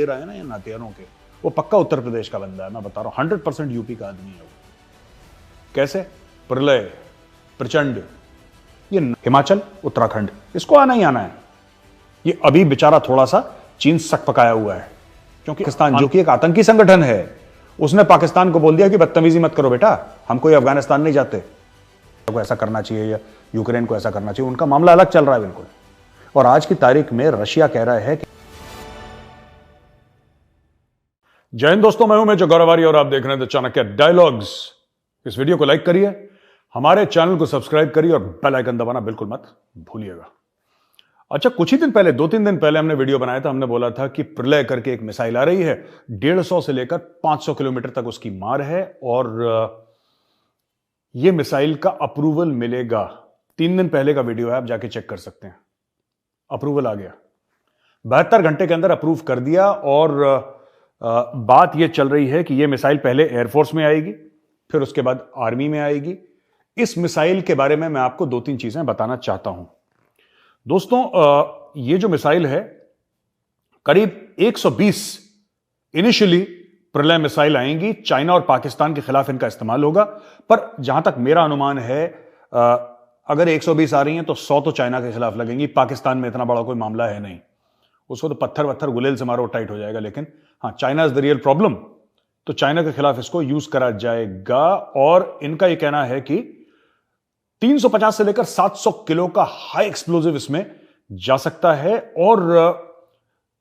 दे रहा है ना, ये नातियारों के, वो पक्का उत्तर प्रदेश का बंदा है। मैं बता रहा हूं 100% यूपी का आदमी है वो। कैसे? प्रलय, प्रचंड, ये हिमाचल, उत्तराखंड, इसको आना ही आना है। ये अभी बेचारा थोड़ा सा चीन सक पकाया हुआ है, क्योंकि पाकिस्तान जो कि एक आतंकी संगठन है, उसने पाकिस्तान को बोल दिया कि बदतमीजी मत करो बेटा, हम कोई अफगानिस्तान नहीं जाते, को ऐसा करना चाहिए या यूक्रेन को ऐसा करना चाहिए, उनका मामला अलग चल रहा है बिल्कुल। और आज की तारीख में रशिया कह रहा है कि जय हिंद दोस्तों, मैं हूं मेजर गौरवारी और आप देख रहे हैं द चाणक्य डायलॉग्स। इस वीडियो को लाइक करिए, हमारे चैनल को सब्सक्राइब करिए और बेल आइकन दबाना बिल्कुल मत भूलिएगा। अच्छा, कुछ ही दिन पहले, 2-3 दिन पहले हमने वीडियो बनाया था। हमने बोला था कि प्रलय करके एक मिसाइल आ रही है, 150 से लेकर 500 किलोमीटर तक उसकी मार है और यह मिसाइल का अप्रूवल मिलेगा। 3 दिन पहले का वीडियो है, आप जाके चेक कर सकते हैं। अप्रूवल आ गया, 72 घंटे के अंदर अप्रूव कर दिया। और बात यह चल रही है कि यह मिसाइल पहले एयरफोर्स में आएगी, फिर उसके बाद आर्मी में आएगी। इस मिसाइल के बारे में मैं आपको 2-3 चीजें बताना चाहता हूं। दोस्तों, यह जो मिसाइल है, करीब 120 इनिशियली प्रलय मिसाइल आएंगी। चाइना और पाकिस्तान के खिलाफ इनका इस्तेमाल होगा, पर जहां तक मेरा अनुमान है, अगर 120 आ रही हैं तो 100 तो चाइना के खिलाफ लगेंगी। पाकिस्तान में इतना बड़ा कोई मामला है नहीं, उसको तो पत्थर वत्थर गुलेल से मारो टाइट हो जाएगा। लेकिन हां, China is the real problem, तो चाइना के खिलाफ इसको यूज करा जाएगा। और इनका यह कहना है कि 350 से लेकर 700 किलो का हाई एक्सप्लोजिव इसमें जा सकता है। और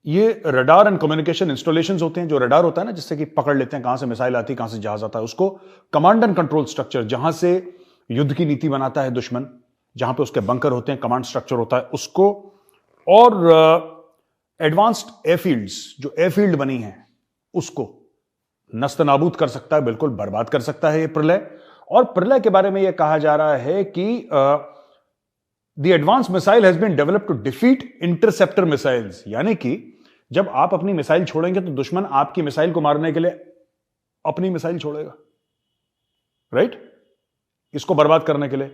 ये रडार एंड कम्युनिकेशन इंस्टॉलेशंस होते हैं, जो रडार होता है ना, जिससे कि पकड़ लेते हैं कहां से मिसाइल आती है, कहां से जहाज आता है, उसको कमांड एंड कंट्रोल स्ट्रक्चर, जहां से युद्ध की नीति बनाता है दुश्मन, जहां पे उसके बंकर होते हैं, कमांड स्ट्रक्चर होता है उसको, और एडवांस्ड एयरफील्ड्स, जो एयरफील्ड बनी है, उसको नस्त नाबूद कर सकता है, बिल्कुल बर्बाद कर सकता है ये प्रलय। और प्रलय के बारे में यह कहा जा रहा है कि the advance missile has been developed to defeat interceptor missiles, यानी कि जब आप अपनी मिसाइल छोड़ेंगे तो दुश्मन आपकी मिसाइल को मारने के लिए अपनी मिसाइल छोड़ेगा, राइट, इसको बर्बाद करने के लिए।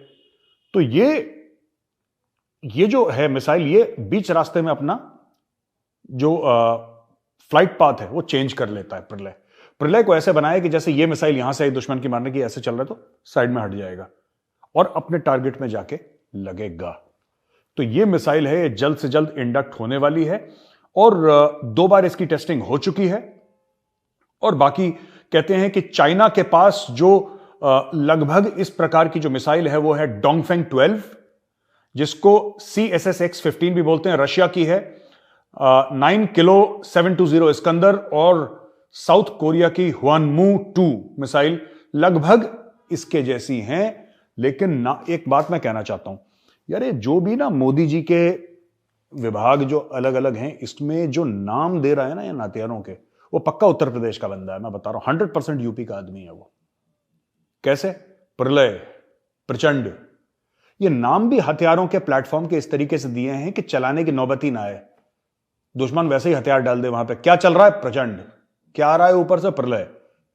तो ये जो है मिसाइल, ये बीच रास्ते में अपना जो फ्लाइट पाथ है वो चेंज कर लेता है। प्रलय को ऐसे बनाया कि जैसे ये मिसाइल यहां से आई दुश्मन की मारने की, ऐसे चल रहा है तो साइड में हट जाएगा और अपने टारगेट में जाके लगेगा। तो ये मिसाइल है, ये जल्द से जल्द इंडक्ट होने वाली है और 2 बार इसकी टेस्टिंग हो चुकी है। और बाकी कहते हैं कि चाइना के पास जो लगभग इस प्रकार की जो मिसाइल है वो है डोंगफेंग 12, जिसको CSSX-15 भी बोलते हैं, रशिया की है। 9 किलो 720 इस्कंदर और साउथ कोरिया की हुआनमू 2 मिसाइल लगभग इसके जैसी हैं। लेकिन ना, एक बात मैं कहना चाहता हूं यार, ये जो भी ना मोदी जी के विभाग जो अलग अलग हैं, इसमें जो नाम दे रहा है ना ये नातियारों के, वो पक्का उत्तर प्रदेश का बंदा है। मैं बता रहा हूं 100% यूपी का आदमी है वो। कैसे? प्रलय, प्रचंड, ये नाम भी हथियारों के प्लेटफॉर्म के इस तरीके से दिए हैं कि चलाने की नौबत ही ना आए, दुश्मन वैसे ही हथियार डाल दे वहां पे। क्या चल रहा है? प्रचंड। क्या आ रहा है ऊपर से? प्रलय।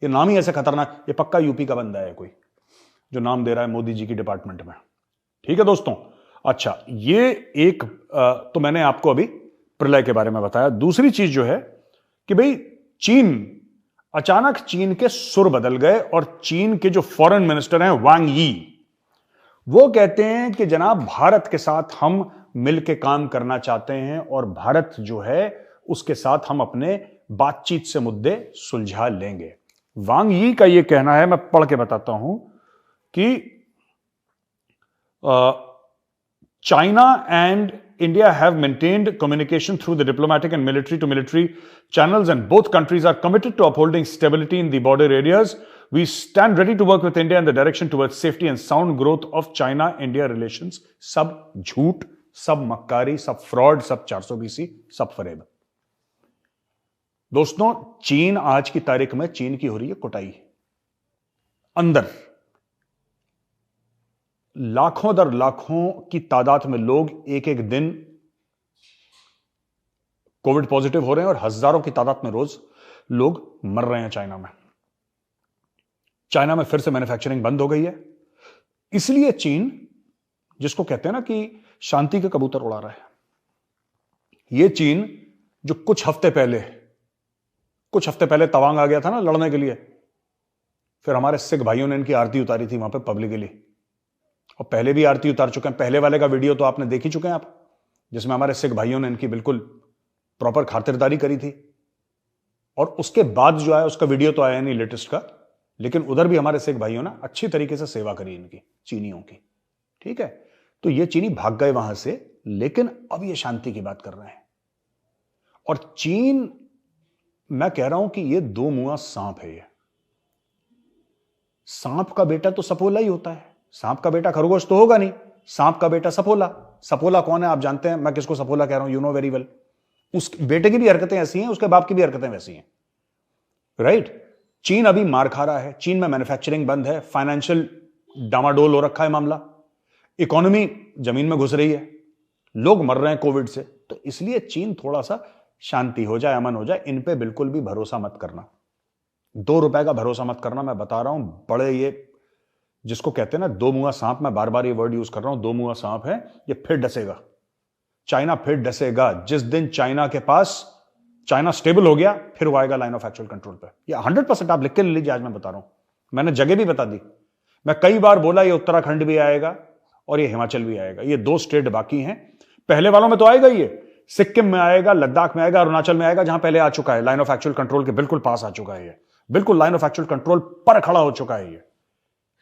ये नाम ही ऐसे खतरनाक, ये पक्का यूपी का बंदा है कोई जो नाम दे रहा है मोदी जी की डिपार्टमेंट में। ठीक है दोस्तों। अच्छा, ये एक तो मैंने आपको अभी प्रलय के बारे में बताया। दूसरी चीज जो है कि भाई चीन, अचानक चीन के सुर बदल गए और चीन के जो फॉरेन मिनिस्टर हैं वांग यी, वो कहते हैं कि जनाब, भारत के साथ हम मिलकर काम करना चाहते हैं और भारत जो है उसके साथ हम अपने बातचीत से मुद्दे सुलझा लेंगे। वांग यी का यह कहना है, मैं पढ़ के बताता हूं कि China and India have maintained communication through the diplomatic and military to military channels, and both countries are committed to upholding stability in the border areas. We stand ready to work with India in the direction towards safety and sound growth of China-India relations. सब झूठ, सब मक्कारी, सब fraud, सब 420, सब फरेब। दोस्तों, चीन आज की तारीख में, चीन की हो रही है कुटाई। अंदर लाखों दर लाखों की तादाद में लोग एक एक दिन कोविड पॉजिटिव हो रहे हैं और हजारों की तादाद में रोज लोग मर रहे हैं चाइना में। चाइना में फिर से मैन्युफैक्चरिंग बंद हो गई है, इसलिए चीन, जिसको कहते हैं ना कि शांति के कबूतर उड़ा रहा है, यह चीन जो कुछ हफ्ते पहले कुछ हफ्ते पहले तवांग आ गया था ना लड़ने के लिए, फिर हमारे सिख भाइयों ने इनकी आरती उतारी थी वहां पे पब्लिकली, और पहले भी आरती उतार चुके हैं। पहले वाले का वीडियो तो आपने देख ही चुके हैं आप, जिसमें हमारे सिख भाइयों ने इनकी बिल्कुल प्रॉपर खातिरदारी करी थी। और उसके बाद जो आया उसका वीडियो तो आया नहीं लेटेस्ट का, लेकिन उधर भी हमारे सिख भाइयों ने अच्छी तरीके से सेवा करी इनकी, चीनियों की। ठीक है, तो ये चीनी भाग गए वहां से, लेकिन अब ये शांति की बात कर रहे हैं। और चीन, मैं कह रहा हूं कि ये दो मुंहा सांप है। ये सांप का बेटा तो सपोला ही होता है, सांप का बेटा खरगोश तो होगा नहीं, सांप का बेटा सपोला। सपोला कौन है आप जानते हैं, मैं किसको सपोला कह रहा हूं, यू नो वेरी वेल। उस बेटे की भी हरकतें ऐसी हैं, उसके बाप की भी हरकतें वैसी हैं, राइट। चीन अभी मार खा रहा है, चीन में मैन्युफैक्चरिंग बंद है, फाइनेंशियल डामाडोल हो रखा है मामला, इकोनॉमी जमीन में घुस रही है, लोग मर रहे हैं कोविड से। तो इसलिए चीन थोड़ा सा शांति हो जाए, अमन हो जाए, इन पे बिल्कुल भी भरोसा मत करना, 2 रुपए का भरोसा मत करना। मैं बता रहा हूं, बड़े ये जिसको कहते हैं ना दो मुंहा सांप, मैं बार बार ये वर्ड यूज कर रहा हूं, दो मुंहा सांप है, ये फिर डसेगा। चाइना फिर डसेगा। जिस दिन चाइना स्टेबल हो गया, फिर वो आएगा लाइन ऑफ एक्चुअल कंट्रोल पे। ये 100% आप लिख के ले लीजिए, आज मैं बता रहा हूं, मैंने जगह भी बता दी, मैं कई बार बोला ये उत्तराखंड भी आएगा और ये हिमाचल भी आएगा। ये 2 स्टेट बाकी हैं, पहले वालों में तो आएगा ही, ये सिक्किम में आएगा, लद्दाख में आएगा, अरुणाचल में आएगा, जहां पहले आ चुका है, लाइन ऑफ एक्चुअल कंट्रोल के बिल्कुल पास आ चुका है, ये बिल्कुल लाइन ऑफ एक्चुअल कंट्रोल पर खड़ा हो चुका है। ये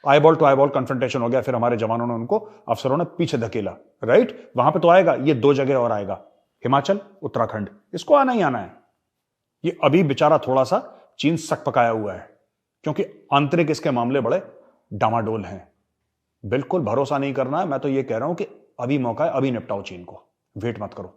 आईबॉल टू आईबॉल कन्फ्रंटेशन हो गया, फिर हमारे जवानों ने उनको, अफसरों ने पीछे धकेला, राइट। वहां पे तो आएगा, ये 2 जगह और आएगा, हिमाचल उत्तराखंड, इसको आना ही आना है। ये अभी बेचारा थोड़ा सा चीन सक पकाया हुआ है, क्योंकि आंतरिक इसके मामले बड़े डामाडोल हैं। बिल्कुल भरोसा नहीं करना है, मैं तो ये कह रहा हूं कि अभी मौका है, अभी निपटाओ चीन को, वेट मत करो।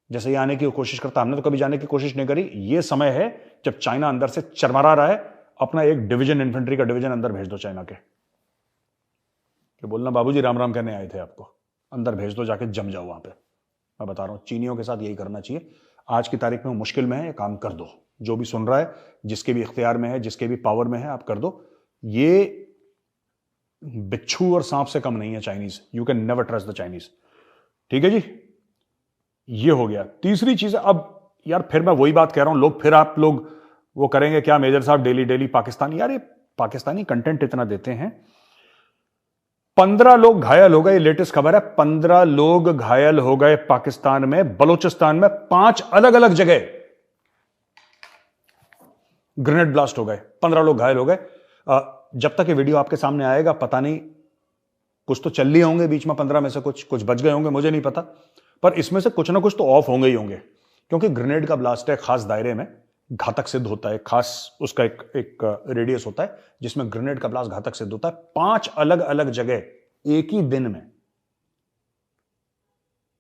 जैसे ये आने की कोशिश करता, हमने तो कभी जाने की कोशिश नहीं करी। ये समय है जब चाइना अंदर से चरमरा रहा है, अपना एक डिवीजन, इन्फेंट्री का डिवीजन अंदर भेज दो चाइना के, कि बोलना बाबूजी राम राम कहने आए थे आपको, अंदर भेज दो, जाके जम जाओ वहां पे। मैं बता रहा हूं चीनियों के साथ यही करना चाहिए। आज की तारीख में मुश्किल में है, ये काम कर दो। जो भी सुन रहा है, जिसके भी इख्तियार में है, जिसके भी पावर में है, आप कर दो। ये बिच्छू और सांप से कम नहीं है Chinese, you can never trust the Chinese. ठीक है जी, ये हो गया। तीसरी चीज, अब यार फिर मैं वही बात कह रहा हूं, फिर आप लोग वो करेंगे क्या मेजर साहब डेली डेली पाकिस्तानी, यार ये पाकिस्तानी कंटेंट इतना देते हैं। 15 लोग घायल हो गए, लेटेस्ट खबर है, 15 लोग घायल हो गए पाकिस्तान में, बलूचिस्तान में 5 अलग अलग जगह ग्रेनेड ब्लास्ट हो गए, 15 लोग घायल हो गए। जब तक ये वीडियो आपके सामने आएगा, पता नहीं, कुछ तो चल लिए होंगे बीच में, 15 में से कुछ बच गए होंगे, मुझे नहीं पता, पर इसमें से कुछ ना कुछ तो ऑफ होंगे ही होंगे, क्योंकि ग्रेनेड का ब्लास्ट है, खास दायरे में घातक सिद्ध होता है, खास उसका एक रेडियस होता है जिसमें ग्रेनेड का ब्लास्ट घातक सिद्ध होता है। 5 अलग अलग जगह एक ही दिन में,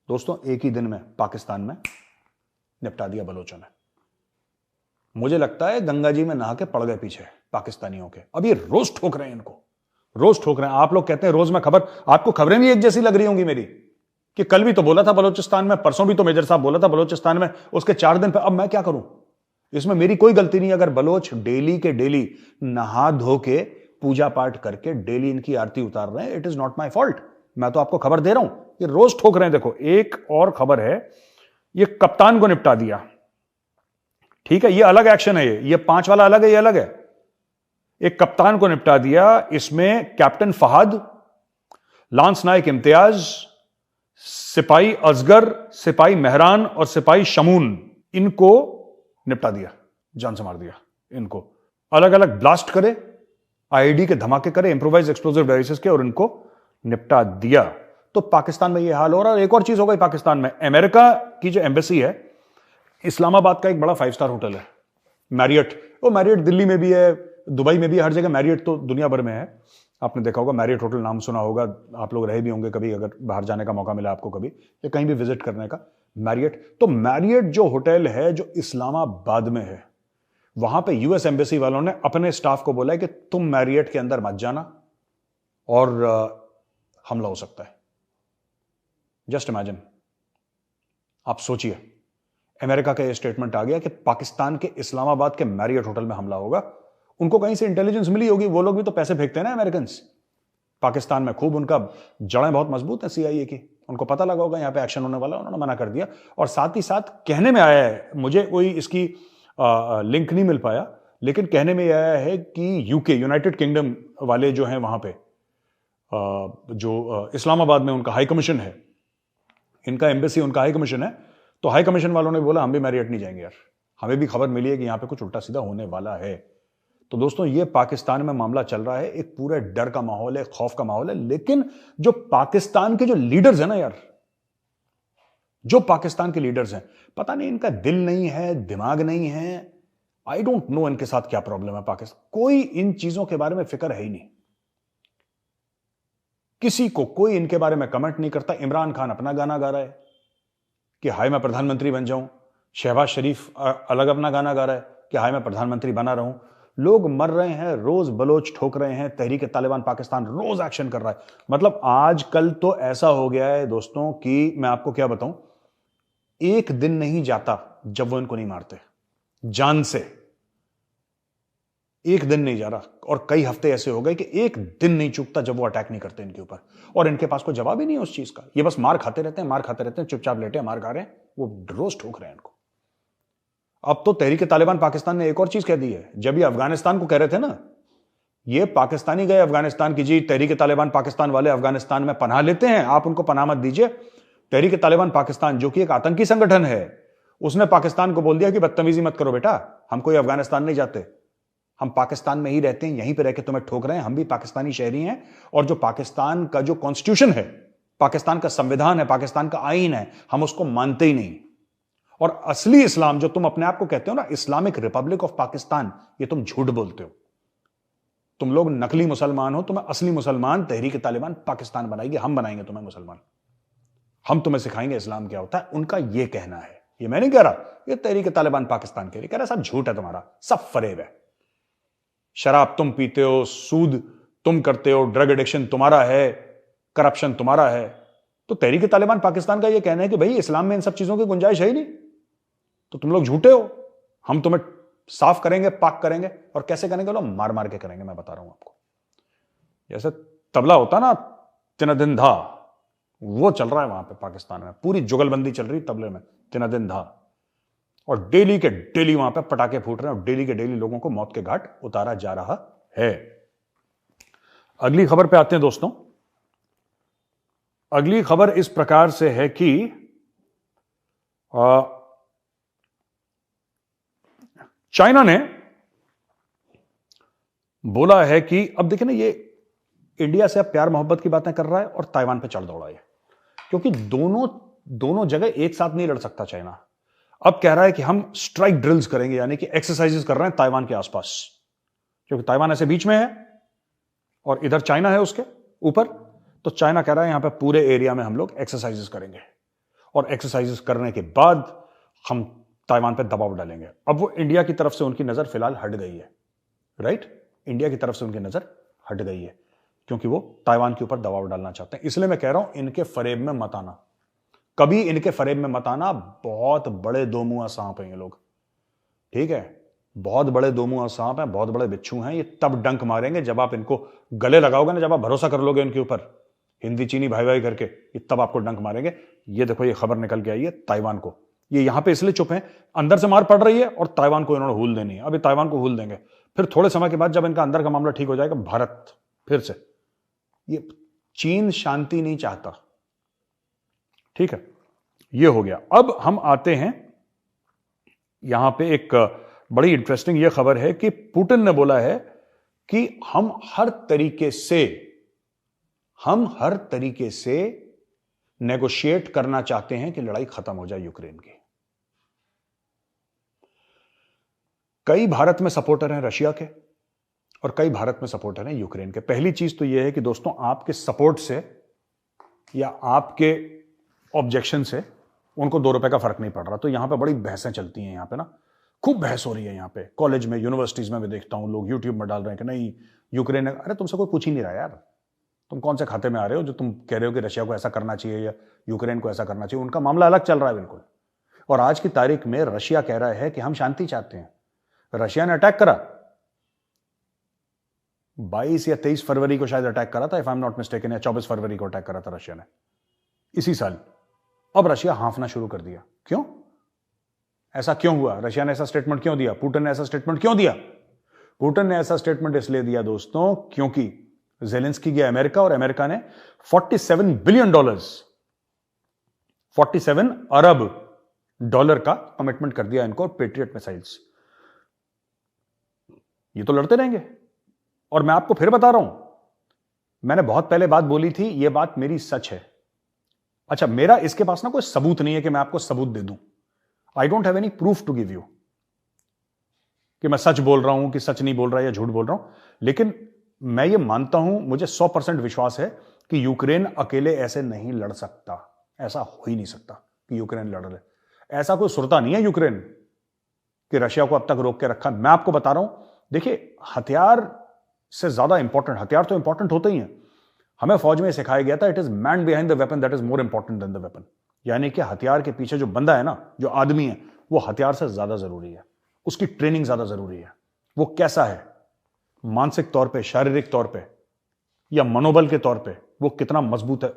दोस्तों एक ही दिन में पाकिस्तान में निपटा दिया बलोचों ने। मुझे लगता है गंगा जी में नहा के पड़ गए पीछे पाकिस्तानियों के। अब ये रोज ठोक रहे हैं, इनको रोज ठोक रहे हैं। आप लोग कहते हैं रोज मैं खबर, आपको खबरें भी एक जैसी लग रही होंगी मेरी, कि कल भी तो बोला था बलोचिस्तान में, परसों भी तो मेजर साहब बोला था बलोचिस्तान में, उसके 4 दिन पे। अब मैं क्या करूं, इसमें मेरी कोई गलती नहीं। अगर बलोच डेली के डेली नहा धो के पूजा पाठ करके डेली इनकी आरती उतार रहे हैं, it is not my fault. मैं तो आपको खबर दे रहा हूं, ये रोज ठोक रहे हैं। देखो एक और खबर है, ये कप्तान को निपटा दिया, ठीक है, ये अलग एक्शन है, ये 5 वाला अलग है, ये अलग है। एक कप्तान को निपटा दिया, इसमें कैप्टन फहद, लांस नायक इम्तियाज, सिपाही असगर, सिपाही मेहरान और सिपाही शमून, इनको निपटा दिया, जान से मार दिया इनको। अलग अलग ब्लास्ट करे, आईईडी के धमाके करे, इंप्रोवाइज एक्सप्लोजिव डिवाइसेस के, और इनको निपटा दिया। तो पाकिस्तान में यह हाल हो रहा है। एक और चीज हो गई पाकिस्तान में, अमेरिका की जो एम्बेसी है, इस्लामाबाद का एक बड़ा 5 स्टार होटल है मैरियट। वो मैरियट दिल्ली में भी है, दुबई में भी है, हर जगह मैरियट तो दुनिया भर में है। आपने देखा होगा मैरियट होटल, नाम सुना होगा, आप लोग रहे भी होंगे कभी, अगर बाहर जाने का मौका मिला आपको कभी, या कहीं भी विजिट करने का। मैरियट, तो मैरियट जो होटल है जो इस्लामाबाद में है, वहां पे यूएस एम्बेसी वालों ने अपने स्टाफ को बोला है कि तुम मैरियट के अंदर मत जाना और हमला हो सकता है। जस्ट इमेजिन, आप सोचिए, अमेरिका का यह स्टेटमेंट आ गया कि पाकिस्तान के इस्लामाबाद के मैरियट होटल में हमला होगा। उनको कहीं से इंटेलिजेंस मिली होगी, वो लोग भी तो पैसे फेंकते हैं ना अमेरिकन पाकिस्तान में, खूब उनका जड़ें बहुत मजबूत है सीआईए की, उनको पता लगा होगा यहां पे एक्शन होने वाला, उन्होंने मना कर दिया। और साथ ही साथ कहने में आया है, मुझे कोई इसकी लिंक नहीं मिल पाया, लेकिन कहने में यह आया है कि यूके, यूनाइटेड किंगडम वाले जो हैं वहां पे जो इस्लामाबाद में उनका हाई कमीशन है, इनका एम्बेसी उनका हाई कमीशन है, तो हाई कमीशन वालों ने बोला हम भी मैरियट नहीं जाएंगे यार, हमें भी खबर मिली है कि यहां पे कुछ उल्टा सीधा होने वाला है। तो दोस्तों ये पाकिस्तान में मामला चल रहा है, एक पूरे डर का माहौल है, खौफ का माहौल है, लेकिन जो पाकिस्तान के जो लीडर्स हैं ना यार, जो पाकिस्तान के लीडर्स हैं, पता नहीं इनका दिल नहीं है, दिमाग नहीं है, आई डोंट नो इनके साथ क्या प्रॉब्लम है। पाकिस्तान कोई इन चीजों के बारे में फिक्र है ही नहीं, किसी को कोई इनके बारे में कमेंट नहीं करता। इमरान खान अपना गाना गा रहा है कि हाय मैं प्रधानमंत्री बन जाऊं, शहबाज शरीफ अलग अपना गाना गा रहा है कि हाय मैं प्रधानमंत्री बना रहूं, लोग मर रहे हैं, रोज बलोच ठोक रहे हैं, तहरीक तालिबान पाकिस्तान रोज एक्शन कर रहा है। मतलब आजकल तो ऐसा हो गया है दोस्तों कि मैं आपको क्या बताऊं, एक दिन नहीं जाता जब वो इनको नहीं मारते जान से, एक दिन नहीं जा रहा, और कई हफ्ते ऐसे हो गए कि एक दिन नहीं चूकता जब वो अटैक नहीं करते इनके ऊपर, और इनके पास कोई जवाब ही नहीं है उस चीज का। ये बस मार खाते रहते हैं, मार खाते रहते हैं, चुपचाप लेटे हैं, मार खा रहे हैं, वो रोज ठोक रहे हैं इनको। अब तो तहरीक तालिबान पाकिस्तान ने एक और चीज कह दी है, जब ये अफगानिस्तान को कह रहे थे ना, ये पाकिस्तानी गए अफगानिस्तान की, जी तहरीक तालिबान पाकिस्तान वाले अफगानिस्तान में पनाह लेते हैं, आप उनको पनाह मत दीजिए। तहरीक तालिबान पाकिस्तान जो कि एक आतंकी संगठन है, उसने पाकिस्तान को बोल दिया कि बदतमीजी मत करो बेटा, हम कोई अफगानिस्तान नहीं जाते, हम पाकिस्तान में ही रहते हैं, यहीं पे रह के तुम्हें ठोक रहे हैं, हम भी पाकिस्तानी शहरी हैं, और जो पाकिस्तान का जो कॉन्स्टिट्यूशन है, पाकिस्तान का संविधान है, पाकिस्तान का आईन है, हम उसको मानते ही नहीं। और असली इस्लाम जो तुम अपने आप को कहते हो ना, इस्लामिक रिपब्लिक ऑफ पाकिस्तान, ये तुम झूठ बोलते हो। तुम लोग नकली मुसलमान हो, तुम्हें असली मुसलमान तहरीक तालिबान पाकिस्तान बनाएगी, हम बनाएंगे तुम्हें मुसलमान, हम तुम्हें सिखाएंगे इस्लाम क्या होता है, उनका यह कहना है। ये मैं नहीं कह रहा, ये तहरीक तालिबान पाकिस्तान कह रहा, सब झूठ है तुम्हारा, सब फरेब है। शराब तुम पीते हो, सूद तुम करते हो, ड्रग एडिक्शन तुम्हारा है, करप्शन तुम्हारा है। तो तहरीक तालिबान पाकिस्तान का यह कहना है कि भाई इस्लाम में इन सब चीजों की गुंजाइश है ही नहीं, तो तुम लोग झूठे हो, हम तुम्हें साफ करेंगे, पाक करेंगे। और कैसे करेंगे? लोग मार मार के करेंगे, मैं बता रहा हूं आपको। जैसे तबला होता ना, तिना दिन धा, वो चल रहा है वहां पे पाकिस्तान में, पूरी जुगलबंदी चल रही तबले में, तिना दिन धा, और डेली के डेली वहां पे पटाखे फूट रहे हैं, और डेली के डेली लोगों को मौत के घाट उतारा जा रहा है। अगली खबर पे आते हैं दोस्तों। अगली खबर इस प्रकार से है कि चाइना ने बोला है कि अब देखिए ना, ये इंडिया से अब प्यार मोहब्बत की बातें कर रहा है और ताइवान पे चढ़ दौड़ा है, क्योंकि दोनों जगह एक साथ नहीं लड़ सकता चाइना। अब कह रहा है कि हम स्ट्राइक ड्रिल्स करेंगे, यानी कि एक्सरसाइजेस कर रहे हैं ताइवान के आसपास, क्योंकि ताइवान ऐसे बीच में है और इधर चाइना है उसके ऊपर। तो चाइना कह रहा है यहां पे पूरे एरिया में हम लोग एक्सरसाइजेस करेंगे, और एक्सरसाइजेस करने के बाद हम ताइवान पे दबाव डालेंगे। अब वो इंडिया की तरफ से उनकी नजर फिलहाल हट गई है, राइट? इंडिया की तरफ से उनकी नजर हट गई है, क्योंकि वो ताइवान के ऊपर दबाव डालना चाहते हैं। इसलिए मैं कह रहा हूं, इनके फरेब में मत आना, कभी इनके फरेब में मत आना। बहुत बड़े दो मुंहा सांप हैं ये लोग, ठीक है? बहुत बड़े दो मुंहा सांप हैं, बहुत बड़े बिच्छू हैं। ये तब डंक मारेंगे जब आप इनको गले लगाओगे ना, जब आप भरोसा कर लोगे इनके ऊपर, हिंदी चीनी भाई भाई करके, ये तब आपको डंक मारेंगे। ये देखो, ये खबर निकल के आई है ताइवान को, ये यहां पे इसलिए चुप हैं, अंदर से मार पड़ रही है, और ताइवान को इन्होंने हूल देनी है। अभी ताइवान को हूल देंगे, फिर थोड़े समय के बाद जब इनका अंदर का मामला ठीक हो जाएगा, भारत फिर से, ये चीन शांति नहीं चाहता, ठीक है? ये हो गया। अब हम आते हैं यहां पे, एक बड़ी इंटरेस्टिंग ये खबर है कि पुतिन ने बोला है कि हम हर तरीके से नेगोशिएट करना चाहते हैं कि लड़ाई खत्म हो जाए यूक्रेन की। कई भारत में सपोर्टर हैं रशिया के, और कई भारत में सपोर्टर हैं यूक्रेन के। पहली चीज तो यह है कि दोस्तों, आपके सपोर्ट से या आपके ऑब्जेक्शन से उनको 2 रुपए का फर्क नहीं पड़ रहा। तो यहां पे बड़ी बहसें चलती हैं, यहां पे ना खूब बहस हो रही है। यहां पे कॉलेज में, यूनिवर्सिटीज में भी देखता हूं, लोग यूट्यूब में डाल रहे हैं कि नहीं यूक्रेन, अरे तुमसे कोई पूछ ही नहीं रहा यार, तुम कौन से खाते में आ रहे हो जो तुम कह रहे हो कि रशिया को ऐसा करना चाहिए या यूक्रेन को ऐसा करना चाहिए। उनका मामला अलग चल रहा है बिल्कुल। और आज की तारीख में रशिया कह रहा है कि हम शांति चाहते हैं। रशिया ने अटैक करा 22 या 23 फरवरी को शायद अटैक करा था, if I am not mistaken, या 24 फरवरी को अटैक करा था रशिया ने इसी साल। अब रशिया हांफना शुरू कर दिया। क्यों? ऐसा क्यों हुआ? रशिया ने ऐसा स्टेटमेंट क्यों दिया? पुतिन ने ऐसा स्टेटमेंट क्यों दिया? पुतिन ने ऐसा स्टेटमेंट इसलिए दिया दोस्तों क्योंकि ज़ेलेंस्की गया अमेरिका और अमेरिका ने $47 बिलियन 47 अरब डॉलर का कमिटमेंट कर दिया इनको पेट्रियट मिसाइल्स। ये तो लड़ते रहेंगे। और मैं आपको फिर बता रहा हूं, मैंने बहुत पहले बात बोली थी, यह बात मेरी सच है। अच्छा, मेरा इसके पास ना कोई सबूत नहीं है कि मैं आपको सबूत दे दूं। I don't have any proof to give you कि मैं सच बोल रहा हूं कि सच नहीं बोल रहा या झूठ बोल रहा हूं, लेकिन मैं ये मानता हूं, मुझे 100% विश्वास है कि यूक्रेन अकेले ऐसे नहीं लड़ सकता। ऐसा हो ही नहीं सकता कि यूक्रेन लड़ ले। ऐसा कोई सुरता नहीं है यूक्रेन कि रशिया को अब तक रोक के रखा। मैं आपको बता रहा हूं, देखिए, हथियार से ज्यादा इंपॉर्टेंट, हथियार तो इंपॉर्टेंट होते ही हैं। हमें फौज में सिखाया गया था, it is man behind the weapon that is more important than the weapon. यानी कि हथियार के पीछे जो बंदा है ना, जो आदमी है, वो हथियार से ज्यादा जरूरी है। उसकी ट्रेनिंग ज्यादा जरूरी है। वो कैसा है, मानसिक तौर पे, शारीरिक तौर पे या मनोबल के तौर पे वो कितना मजबूत है,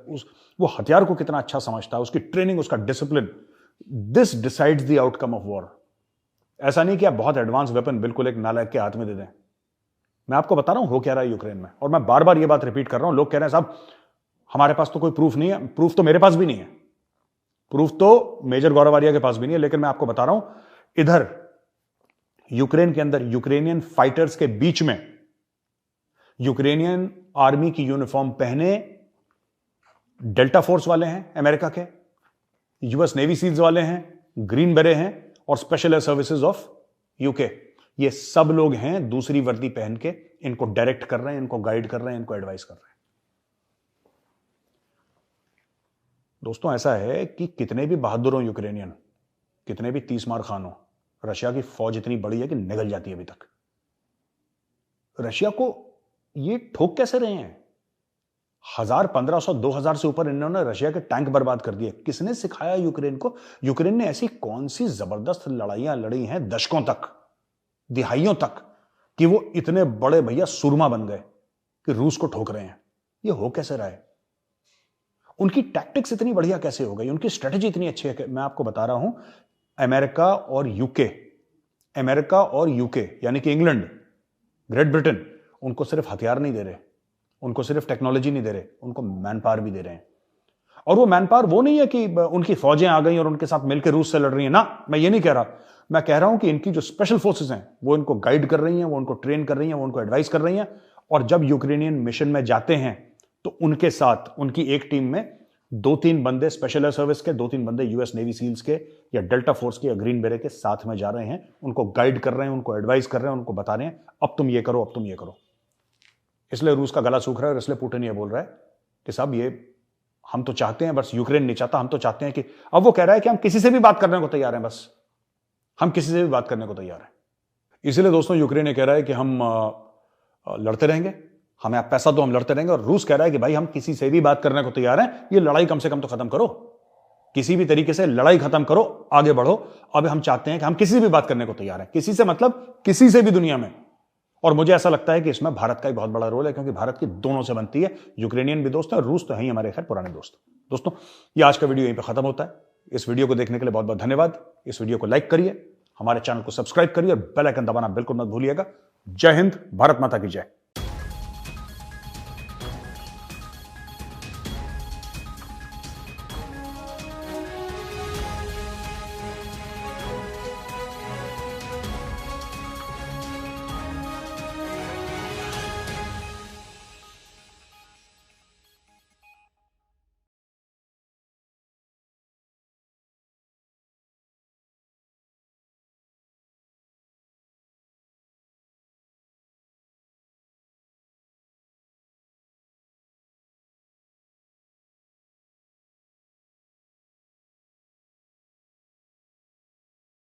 वो हथियार को कितना अच्छा समझता है, उसकी ट्रेनिंग, उसका discipline, this decides the outcome of war. ऐसा नहीं कि आप बहुत एडवांस वेपन बिल्कुल एक नालायक के हाथ में दे दें। मैं आपको बता रहा हूं हो क्या रहा है यूक्रेन में, और मैं बार बार ये बात रिपीट कर रहा हूं। लोग कह रहे हैं साहब हमारे पास तो कोई प्रूफ नहीं है। प्रूफ तो मेरे पास भी नहीं है, प्रूफ तो मेजर गौरवारिया के पास भी नहीं है, लेकिन मैं आपको बता रहा हूं, इधर यूक्रेन के अंदर यूक्रेनियन फाइटर्स के बीच में यूक्रेनियन आर्मी की यूनिफॉर्म पहने डेल्टा फोर्स वाले हैं अमेरिका के, यूएस नेवी सील्स वाले हैं, ग्रीन बेरे हैं और special air services of UK. ये सब लोग हैं दूसरी वर्दी पहन के, इनको डायरेक्ट कर रहे हैं, इनको गाइड कर रहे हैं, इनको एडवाइस कर रहे हैं। दोस्तों, ऐसा है कि कितने भी बहादुर हो यूक्रेनियन, कितने भी 30 मार खान हो, रशिया की फौज इतनी बड़ी है कि निगल जाती है अभी तक। रशिया को ये ठोक कैसे रहे हैं? 1000, 1500, 2000 से ऊपर इन्होंने रशिया के टैंक बर्बाद कर दिए। किसने सिखाया यूक्रेन को? यूक्रेन ने ऐसी कौन सी जबरदस्त लड़ाइयां लड़ी हैं दशकों तक, दिहाइयों तक, कि वो इतने बड़े भैया सुरमा बन गए कि रूस को ठोक रहे हैं। ये हो कैसे रहा है? उनकी टैक्टिक्स इतनी बढ़िया कैसे हो गई? उनकी स्ट्रेटेजी इतनी अच्छी है कि मैं आपको बता रहा हूं, अमेरिका और यूके यानी कि इंग्लैंड, ग्रेट ब्रिटेन, उनको सिर्फ हथियार नहीं दे रहे, उनको सिर्फ टेक्नोलॉजी नहीं दे रहे, उनको मैन पावर भी दे रहे हैं। और वो मैन पावर वो नहीं है कि उनकी फौजें आ गई और उनके साथ मिलकर रूस से लड़ रही हैं ना, मैं ये नहीं कह रहा। मैं कह रहा हूं कि इनकी जो स्पेशल फोर्सेस हैं वो इनको गाइड कर रही हैं, वो उनको ट्रेन कर रही हैं, वो उनको एडवाइस कर रही हैं। और जब यूक्रेनियन मिशन में जाते हैं तो उनके साथ, उनकी एक टीम में 2-3 बंदे स्पेशल एयर सर्विस के, 2-3 बंदे यूएस नेवी सील्स के या डेल्टा फोर्स के या ग्रीन बेरे के साथ में जा रहे हैं, उनको गाइड कर रहे हैं, उनको एडवाइस कर रहे हैं, उनको बता रहे हैं अब तुम ये करो, अब तुम ये करो। इसलिए रूस का गला सूख रहा है और इसलिए पुतिन ये बोल रहा है कि साहब ये हम तो चाहते हैं, बस यूक्रेन नहीं चाहता, हम तो चाहते हैं कि, अब वो कह रहा है कि हम किसी से भी बात करने को तैयार हैं, बस हम किसी से भी बात करने को तैयार हैं। इसलिए दोस्तों यूक्रेन ये कह रहा है कि हम लड़ते रहेंगे, हमें आप पैसा दो, हम लड़ते रहेंगे। और रूस कह रहा है कि भाई हम किसी से भी बात करने को तैयार हैं, ये लड़ाई कम से कम तो खत्म करो, किसी भी तरीके से लड़ाई खत्म करो, आगे बढ़ो। अब हम चाहते हैं कि हम किसी से भी बात करने को तैयार हैं, किसी से मतलब किसी से भी दुनिया में। और मुझे ऐसा लगता है कि इसमें भारत का भी बहुत बड़ा रोल है, क्योंकि भारत की दोनों से बनती है। यूक्रेनियन भी दोस्त है और रूस तो है ही हमारे खैर पुराने दोस्त। दोस्तों, ये आज का वीडियो यहीं पे खत्म होता है। इस वीडियो को देखने के लिए बहुत बहुत धन्यवाद। इस वीडियो को लाइक करिए, हमारे चैनल को सब्सक्राइब करिए और बेल आइकन दबाना बिल्कुल मत भूलिएगा। जय हिंद, भारत माता की जय।